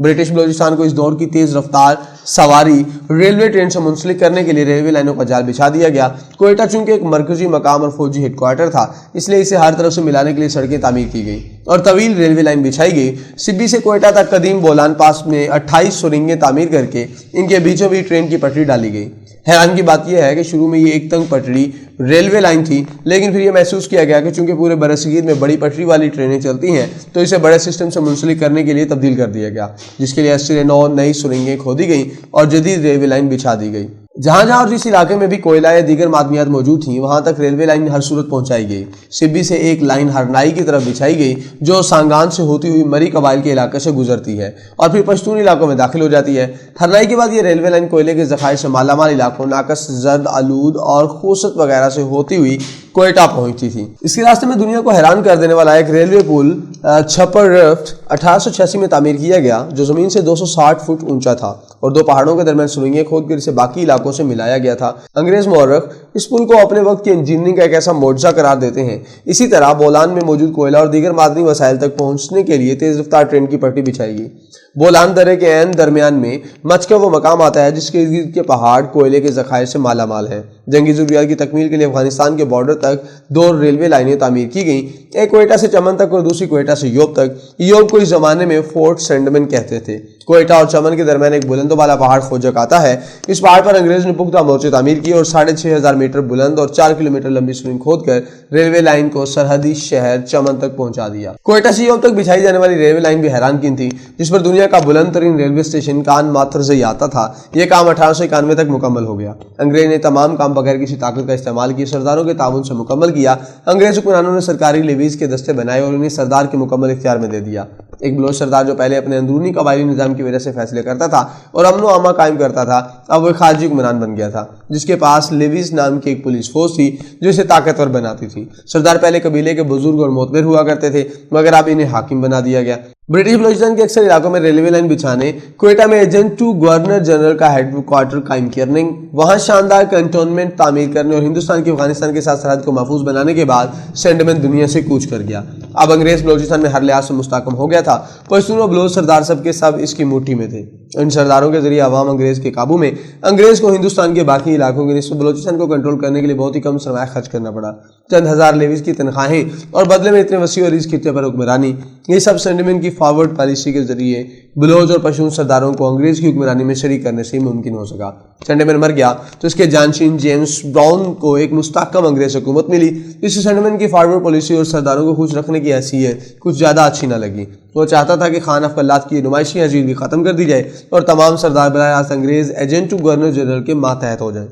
British Balochistan کو اس دور کی تیز رفتار سواری ریلوے ٹرین سے منسلک کرنے کے لیے ریلوے لائنوں کا جال بچھا دیا گیا۔ کوئٹہ چونکہ ایک مرکزی مقام اور فوجی ہیڈ کوارٹر تھا، اس لیے اسے ہر طرف سے ملانے کے لیے سڑکیں تعمیر کی گئی اور طویل ریلوے لائن بچھائی گئی۔ سبی سے کوئٹہ تک قدیم بولان پاس میں 28 سرنگیں تعمیر کر کے ان کے بیچوں بیچ ٹرین کی پٹری ڈالی گئی۔ حیران کی بات یہ ہے کہ شروع میں یہ ایک تنگ پٹری ریلوے لائن تھی، لیکن پھر یہ محسوس کیا گیا کہ چونکہ پورے برصغیر میں بڑی پٹری والی ٹرینیں چلتی ہیں تو اسے بڑے سسٹم سے منسلک کرنے کے لیے تبدیل کر دیا گیا، جس کے لیے اثر نو نئی سرنگیں کھودی گئیں اور جدید ریلوے لائن بچھا دی گئی۔ جہاں جہاں اور جس علاقے میں بھی کوئلہ یا دیگر معدنیات موجود تھیں وہاں تک ریلوے لائن ہر صورت پہنچائی گئی۔ سبی سے ایک لائن ہرنائی کی طرف بچھائی گئی جو سانگان سے ہوتی ہوئی مری قبائل کے علاقے سے گزرتی ہے اور پھر پشتون علاقوں میں داخل ہو جاتی ہے۔ ہرنائی کے بعد یہ ریلوے لائن کوئلے کے ذخائر سے مالا مال علاقوں ناقص، زرد آلود اور خوست وغیرہ سے ہوتی ہوئی کوئٹہ پہنچتی تھی۔ اس کے راستے میں دنیا کو حیران کر دینے والا ایک ریلوے پل چھپر رفٹ 1886 میں تعمیر کیا گیا جو زمین سے 260 فٹ اونچا تھا اور دو پہاڑوں کے درمیان سرنگیں کھود کر اسے باقی علاقوں سے ملایا گیا تھا۔ انگریز مورخ اس پل کو اپنے وقت کی انجینئرنگ کا ایک ایسا معجزہ قرار دیتے ہیں۔ اسی طرح بولان میں موجود کوئلہ اور دیگر معدنی وسائل تک پہنچنے کے لیے تیز رفتار ٹرین کی پٹری بچھائی گئی۔ بولان درے کے عین درمیان میں مچ کا وہ مقام آتا ہے جس کے ارد گرد کے پہاڑ کوئلے کے ذخائر سے مالا مال ہیں۔ جنگی ضروریات کی تکمیل کے لیے افغانستان کے بارڈر تک دو ریلوے لائنیں تعمیر کی گئیں، ایک کوئٹہ سے چمن تک اور دوسری کوئٹہ سے یوب تک۔ یوب کو اس زمانے میں فورٹ سینڈمن کہتے تھے۔ کوئٹہ اور چمن کے درمیان ایک بلند و بالا پہاڑ خوجک آتا ہے۔ اس پہاڑ پر انگریز نے پختہ مورچے تعمیر کیے اور 6500 میٹر بلند اور 4 کلومیٹر لمبی سرنگ کھود کر ریلوے لائن کو سرحدی شہر چمن تک پہنچا دیا۔ کوئٹہ سے یوب تک بچھائی جانے والی ریلوے لائن بھی حیران کن تھی، جس پر دنیا کا بلند ترین ریلوے اسٹیشن کان ماترزئی آتا تھا۔ یہ کام 1891 تک مکمل ہو گیا۔ انگریز نے تمام کام بغیر کسی طاقت کا استعمال کیے سرداروں کے تعاون سے مکمل کیا۔ انگریز حکمرانوں نے سرکاری لیویز کے دستے بنائے اور انہیں سردار کے مکمل اختیار میں دے دیا۔ ایک بلوچ سردار جو پہلے اپنے اندرونی قبائلی نظام کی وجہ سے فیصلے کرتا تھا اور امن و امان قائم کرتا تھا، اب وہ ایک خارجی حکمران بن گیا تھا جس کے پاس لیویز نام کی ایک پولیس فورس تھی جو اسے طاقتور بناتی تھی۔ سردار پہلے قبیلے کے بزرگ اور معتبر ہوا کرتے تھے مگر اب انہیں حاکم بنا دیا گیا۔ برٹش بلوچستان کے اکثر علاقوں میں ریلوے لائن بچھانے، کوئٹہ میں ایجنٹ ٹو گورنر جنرل کا ہیڈ کوارٹر قائم کرنے، وہاں شاندار کنٹونمنٹ تعمیر کرنے اور ہندوستان کی افغانستان کے ساتھ سرحد کو محفوظ بنانے کے بعد سینڈمن دنیا سے کوچ کر گیا۔ اب انگریز بلوچستان میں ہر لحاظ سے مستحکم ہو گیا تھا۔ پشتون و بلوچ سردار سب کے سب اس کی مٹھی میں تھے۔ ان سرداروں کے ذریعے عوام انگریز کے قابو میں۔ انگریز کو ہندوستان کے باقی علاقوں کے نسبت بلوچستان کو کنٹرول کرنے کے لیے بہت ہی کم سرمایہ خرچ کرنا پڑا، چند ہزار لیویز کی تنخواہیں اور بدلے میں اتنے وسیع اور اس خطے پر حکمرانی۔ یہ سب سینڈمن کی فارورڈ پالیسی کے ذریعے بلوچ اور پشتون سرداروں کو انگریز کی حکمرانی میں شریک کرنے سے ممکن ہو سکا۔ سینڈمن مر گیا تو اس کے جانشین جیمز براؤن کو ایک مستحکم انگریز حکومت ملی، جس سے سینڈمن کی فارورڈ پالیسی اور سرداروں کو خوش رکھنے کی حیثیت کچھ زیادہ اچھی نہ لگی۔ وہ چاہتا تھا کہ خان افقلات کی نمائشی حضیر بھی ختم کر دی جائے اور تمام سردار براہ راست انگریز ایجنٹ ٹو گورنر جنرل کے ماتحت ہو جائیں۔